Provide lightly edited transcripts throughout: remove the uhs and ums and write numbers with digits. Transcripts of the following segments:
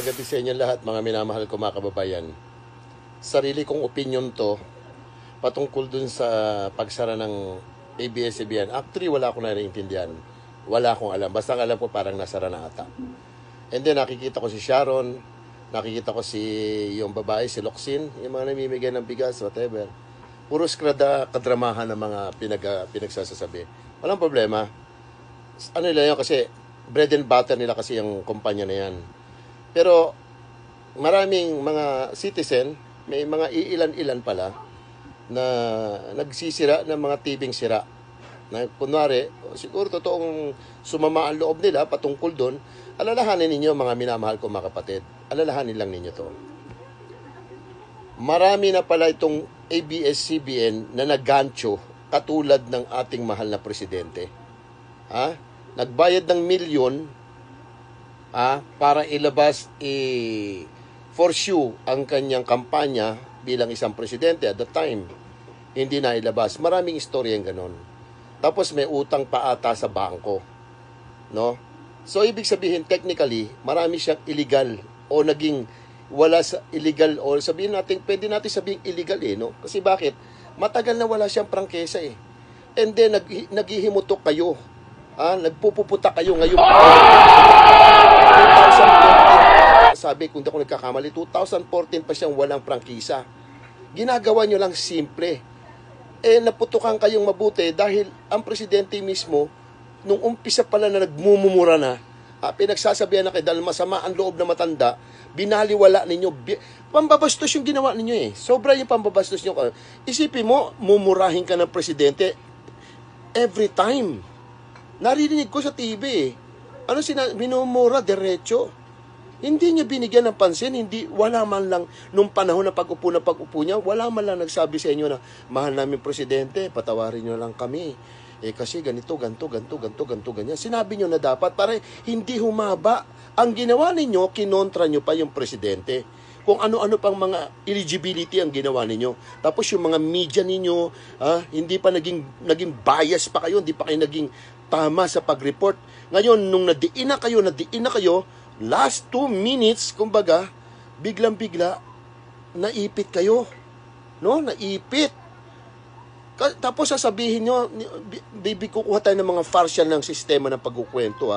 Magandang gabi sa inyo lahat, mga minamahal ko mga kababayan. Sarili kong opinion to patungkol dun sa pagsara ng ABS-CBN. Actually, wala akong naiintindihan. Wala akong alam. Basta alam ko parang nasara na ata. And then nakikita ko si Sharon, nakikita ko si yung babae, si Locsin, yung mga namimigay ng bigas, whatever. Puro kadramahan ng mga pinagsasasabi. Walang problema. Ano nila yun kasi bread and butter nila kasi yung kumpanya na yan. Pero maraming mga citizen, may mga iilan-ilan pala na nagsisira ng mga tibing sira. Na kunwari, siguro totoong sumama ang loob nila patungkol doon. Alalahanin ninyo mga minamahal ko mga kapatid. Alalahanin lang ninyo to. Marami na pala itong ABS-CBN na naggancho katulad ng ating mahal na presidente. Ha? Nagbayad ng milyon para ilabas pursue ang kanyang kampanya bilang isang presidente at the time. Hindi na ilabas. Maraming istorya yung ganon. Tapos may utang pa ata sa bangko. No? So, ibig sabihin, technically, marami siyang illegal o naging wala sa illegal o sabihin natin, pwede natin sabihin illegal no? Kasi bakit? Matagal na wala siyang prangkesa And then, naghihimutok kayo. Nagpupuputa kayo ngayon. 2014, sabi kung di ako nagkakamali, 2014 pa siyang walang prangkisa. Ginagawa nyo lang simple. Naputukan kayong mabuti dahil ang presidente mismo, nung umpisa pala na nagmumumura na, pinagsasabihan na kayo dahil masama ang loob na matanda, binaliwala ninyo. Pambabastos yung ginawa ninyo Sobra yung pambabastos nyo. Isipin mo, mumurahin ka ng presidente every time. Narinig ko sa TV minumura diretso. Hindi niya binigyan ng pansin, wala man lang nung panahon na pag-upo niya, wala man lang nagsabi sa inyo na mahal namin presidente, patawarin niyo lang kami. Kasi ganito, ganito, ganyan. Sinabi niyo na dapat para hindi humaba. Ang ginawa ninyo, kinontra niyo pa yung presidente. Kung ano-ano pang mga eligibility ang ginawa ninyo. Tapos yung mga media ninyo, hindi pa naging bias pa kayo, hindi pa kayo naging tama sa pag-report. Ngayon, nung nadiin na kayo, last 2 minutes, kumbaga, biglang-bigla, naipit kayo. No? Naipit. Tapos sasabihin nyo, kukuha tayo ng mga partial ng sistema ng pagkukwento.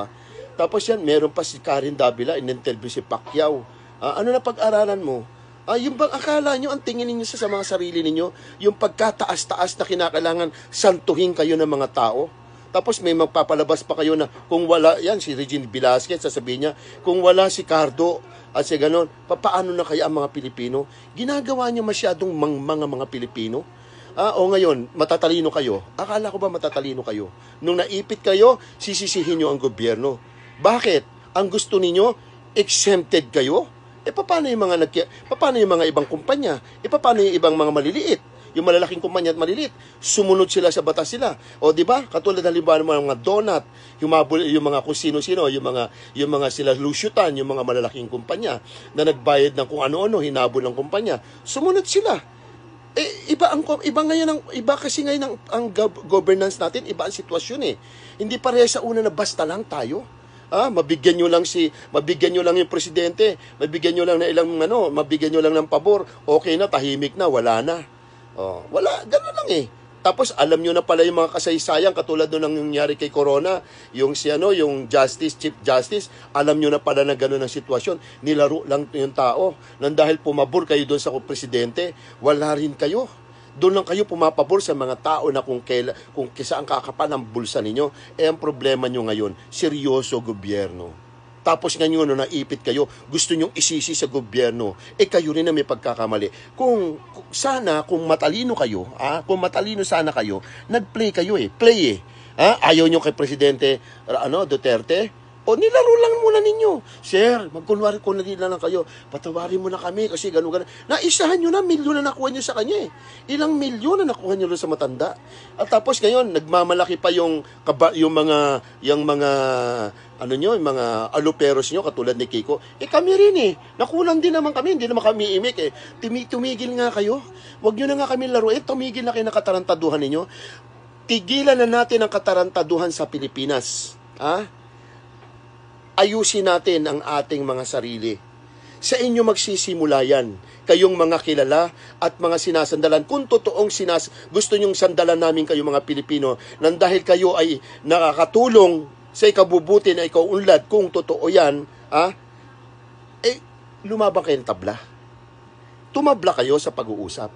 Tapos yan, meron pa si Karen Davila, in-interview si Pacquiao. Ano na pag-aralan mo? Yung bang akala nyo, ang tingin ninyo sa mga sarili ninyo, yung pagkataas-taas na kinakailangan santuhin kayo ng mga tao? Tapos may magpapalabas pa kayo na kung wala, yan si Regine Velasquez, sasabihin niya, kung wala si Cardo at si ganon, paano na kaya ang mga Pilipino? Ginagawa niya masyadong mga Pilipino. O ngayon, matatalino kayo. Akala ko ba matatalino kayo? Nung naipit kayo, sisisihin nyo ang gobyerno. Bakit? Ang gusto ninyo, exempted kayo? Paano yung mga ibang kumpanya? Paano yung ibang mga maliliit? Yung malalaking kumpanya at maliliit, sumunod sila sa batas sila. O di ba? Katulad ng halimbawa ng mga donut, yung mga kung sino-sino, yung mga sila lusyutan, yung mga malalaking kumpanya na nagbayad ng kung ano-ano, hinabol ng kumpanya. Sumunod sila. Iba kasi ngayon ang governance natin, iba ang sitwasyon Hindi pareha sa una na basta lang tayo. Mabigyan nyo lang yung presidente, mabigyan nyo lang ng pabor, okay na, tahimik na, wala na. Wala, gano'n lang Tapos alam nyo na pala yung mga kasaysayan katulad nung nangyari kay Corona, yung Chief Justice, alam nyo na pala na gano'n ang sitwasyon. Nilaro lang yung tao. Nang dahil pumabor kayo doon sa presidente, wala rin kayo. Doon lang kayo pumapabor sa mga tao na kung kisa ang kakapal ng bulsa ninyo. Ang problema nyo ngayon, seryoso gobyerno. Tapos ngayon, naipit kayo, gusto nyong isisi sa gobyerno, kayo rin na may pagkakamali. Kung matalino kayo, kung matalino sana kayo, nag-play kayo play Ayaw nyo kay Presidente Duterte? Nilaro lang muna ninyo. Sir, magkunwari ko na lang kayo, patawarin mo na kami kasi gano'n. Naisahan nyo na, milyon na nakuha nyo sa kanya Ilang milyon na nakuha nyo sa matanda. At tapos ngayon, nagmamalaki pa yung mga aluperos nyo, katulad ni Kiko. Kami rin nakulang din naman kami, hindi naman kami imik Tumigil nga kayo. Huwag nyo na nga kami laruin, tumigil na kayo ng katarantaduhan ninyo. Tigilan na natin ang katarantaduhan sa Pilipinas. Ayusin natin ang ating mga sarili. Sa inyo magsisimula yan. Kayong mga kilala at mga sinasandalan. Kung totoong gusto nyong sandalan namin kayo mga Pilipino, nang dahil kayo ay nakakatulong sa ikabubuti na ikaw unlad, kung totoo yan, lumabang kayong tabla. Tumabla kayo sa pag-uusap.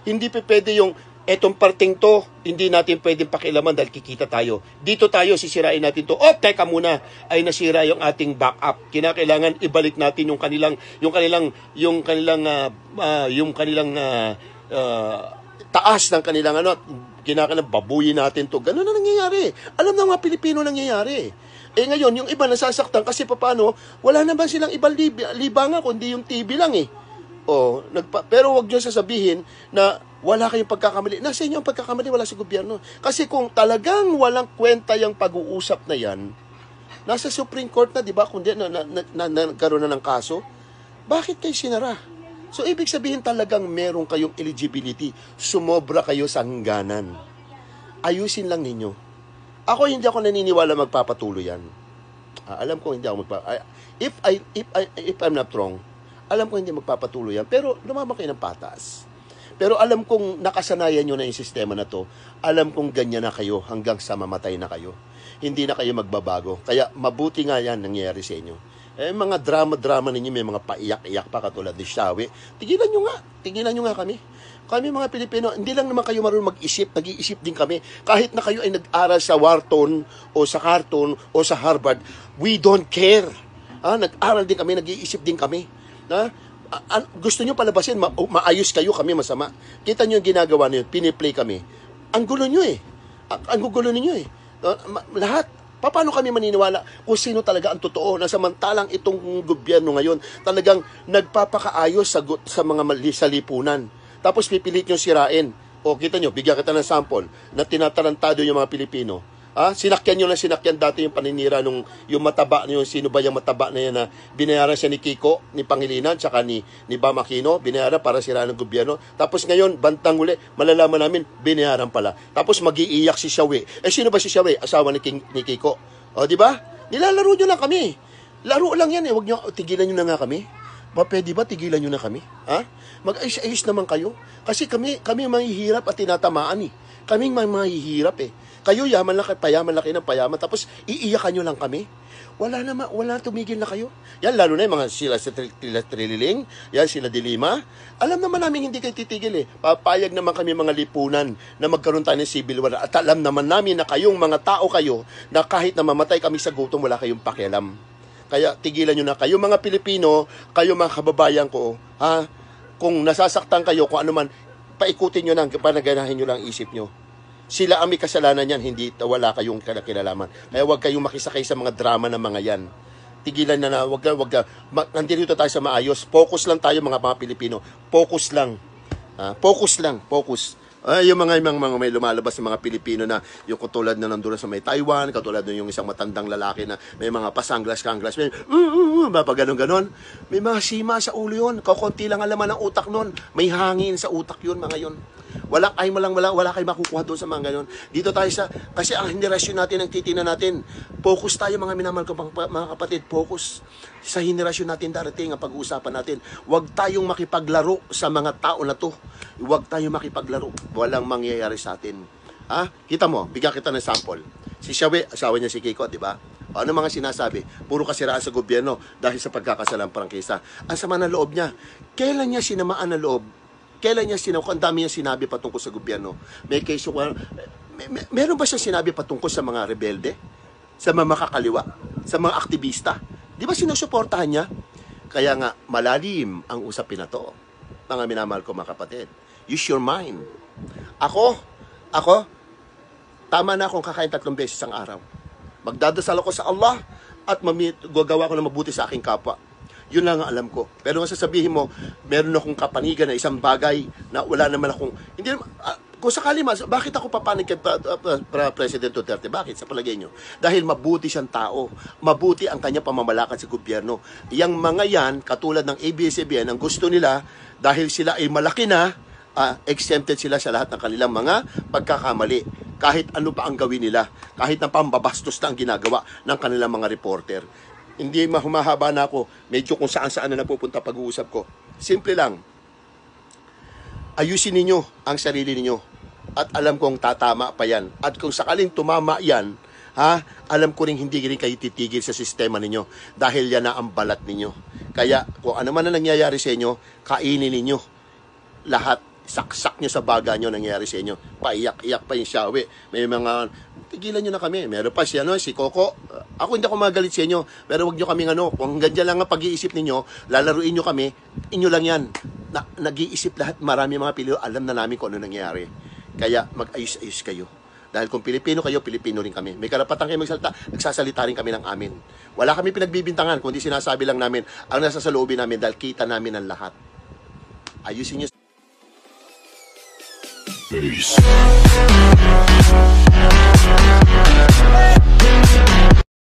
Hindi pwede yung etong parting to, hindi natin pwedeng pakialaman dahil kikita tayo. Dito tayo, sisirain natin to. Teka muna, ay nasira yung ating backup. Kinakailangan ibalik natin yung kanilang taas ng kanilang kinakailangan babuyin natin to. Ganun na nangyayari. Alam ng mga Pilipino nangyayari. Ngayon, yung iba nasasaktan kasi paano, wala naman silang ibang libangan kundi yung TV lang pero wag niyo sasabihin na wala kayong pagkakamali. Nasa inyo ang pagkakamali, wala sa gobyerno. Kasi kung talagang walang kwenta yung pag-uusap na yan, nasa Supreme Court na, di ba? Kung nagkaroon na ng kaso, bakit kayo sinara? So, ibig sabihin talagang meron kayong eligibility. Sumobra kayo sa hangganan. Ayusin lang ninyo. Hindi ako naniniwala magpapatuloy yan. Alam ko hindi ako if I'm not wrong, alam ko hindi magpapatuloy yan, pero lumabang kayo ng patas. Pero alam kong nakasanayan nyo na yung sistema na to. Alam kong ganyan na kayo hanggang sa mamatay na kayo. Hindi na kayo magbabago. Kaya mabuti nga yan nangyayari sa inyo. Mga drama-drama ninyo, may mga paiyak-iyak pa katulad ni Shawi. Tigilan nyo nga kami. Kami mga Pilipino, hindi lang naman kayo marunong mag-isip, nag-iisip din kami. Kahit na kayo ay nag-aral sa Wharton o sa Carleton o sa Harvard, we don't care. Nag-aral din kami, nag-iisip din kami. Gusto nyo palabasin, maayos kayo, kami masama. Kita nyo yung ginagawa nyo, piniplay kami. Ang gulo nyo Ang gulo ninyo lahat. Paano kami maniniwala kung sino talaga ang totoo na samantalang itong gobyerno ngayon talagang nagpapakaayos sa mga sa lipunan. Tapos pipilit nyo sirain. Kita nyo, bigyan kita ng sample na tinatarantado yung mga Pilipino. Sinakyan nyo lang dati yung paninira yung mataba, yung sino ba yung mataba na yan na binayaran siya ni Kiko, ni Pangilinan, tsaka ni Bam Aquino, binayaran para siraan ng gobyerno. Tapos ngayon, bantang uli, malalaman namin, binayaran pala. Tapos mag-iiyak si Shawi. Sino ba si Shawi? Asawa ni Kiko. Di ba? Nilalaro nyo lang kami. Laro lang yan Huwag nyo, tigilan nyo na nga kami. Pwede ba tigilan nyo na kami? Mag-ayos naman kayo. Kasi kami mahihirap at tinatamaan Kaming mahihirap Kayo yaman lang ng payaman, tapos iiyakan nyo lang kami. Wala tumigil na kayo. Yan, lalo na yung mga sila sa Trililing, yan sila Dilima. Alam naman namin hindi kayo titigil Papayag naman kami mga lipunan na magkaroon tayo ng civil war. At alam naman namin na kayong mga tao kayo, na kahit na mamatay kami sa gutom, wala kayong pakialam. Kaya tigilan nyo na kayo mga Pilipino, kayo mga kababayan ko, kung nasasaktan kayo, kung ano man, paikutin nyo na, panaganahin nyo lang isip nyo. Sila ang may kasalanan yan, hindi wala kayong kinalaman. Kaya huwag kayong makisakay sa mga drama ng mga yan. Tigilan na, nandito tayo sa maayos. Focus lang tayo mga Pilipino. Focus lang. Focus. Yung mga may lumalabas ng mga Pilipino na yung katulad na nandun sa may Taiwan, katulad na yung isang matandang lalaki na may mga pasanglas-kanglas, ganon. May mga sima sa ulo yun. Kakunti lang alaman ng utak nun. May hangin sa utak yun, mga yun. Wala kayo makukuha doon sa mga ganon. Dito tayo kasi ang henerasyon natin, ang titina natin, focus tayo mga minamahal ko mga kapatid, focus sa henerasyon natin darating ang pag-uusapan natin. Huwag tayong makipaglaro sa mga tao na to. Huwag tayong makipaglaro. Walang mangyayari sa atin. Kita mo, bigyan kita ng sample. Si Shawi, asawa niya si Kiko, di ba? Ano mga sinasabi? Puro kasiraan sa gobyerno dahil sa pagkakasalang prangkisa. Ang sama ng loob niya. Kailan niya sinamaan ng loob? Kailan niya ang dami niya sinabi patungkol sa gobyerno? Meron ba siya sinabi patungkol sa mga rebelde? Sa mga makakaliwa? Sa mga aktivista? Di ba sinusuportahan niya? Kaya nga, malalim ang usapin na to. Mga minamahal ko mga kapatid. Use your mind. Ako, tama na akong kakain 3 beses ang araw. Magdadasal ako sa Allah at gagawa ko ng mabuti sa aking kapwa. Yun lang ang alam ko. Pero kung sasabihin mo, meron akong kapanigan na isang bagay na wala naman akong... Kung sakali bakit ako papanig kay President Duterte? Bakit? Sa palagay nyo? Dahil mabuti siyang tao. Mabuti ang kanyang pamamalakad sa gobyerno. Yang mga yan, katulad ng ABS-CBN, ang gusto nila, dahil sila ay malaki na, exempted sila sa lahat ng kanilang mga pagkakamali. Kahit ano pa ang gawin nila. Kahit na pambabastos na ang ginagawa ng kanilang mga reporter. Hindi humahaba na ako. Medyo kung saan-saan na napupunta pag-uusap ko. Simple lang. Ayusin ninyo ang sarili ninyo. At alam kong tatama pa yan. At kung sakaling tumama yan, alam ko rin hindi rin kayo titigil sa sistema ninyo. Dahil yan na ang balat ninyo. Kaya kung ano man na nangyayari sa inyo, kainin ninyo. Lahat. Saksak nyo sa baga nyo nangyayari sa inyo. Paiyak-iyak pa yung Shawe. May mga, tigilan nyo na kami. Meron pa si Coco. Ako hindi ako magalit sa inyo. Pero wag nyo kaming kung ganyan lang ang pag-iisip ninyo, lalaruin nyo kami, inyo lang yan. Nag-iisip lahat, marami mga Pilipino, alam na namin kung ano nangyayari. Kaya mag-ayos-ayos kayo. Dahil kung Pilipino kayo, Pilipino rin kami. May karapatan kayo magsalita, nagsasalita rin kami ng amin. Wala kami pinagbibintangan, kundi sinasabi lang namin ang nasa sa loobin namin dahil kita namin ang lahat. Ayusin nyo. Peace.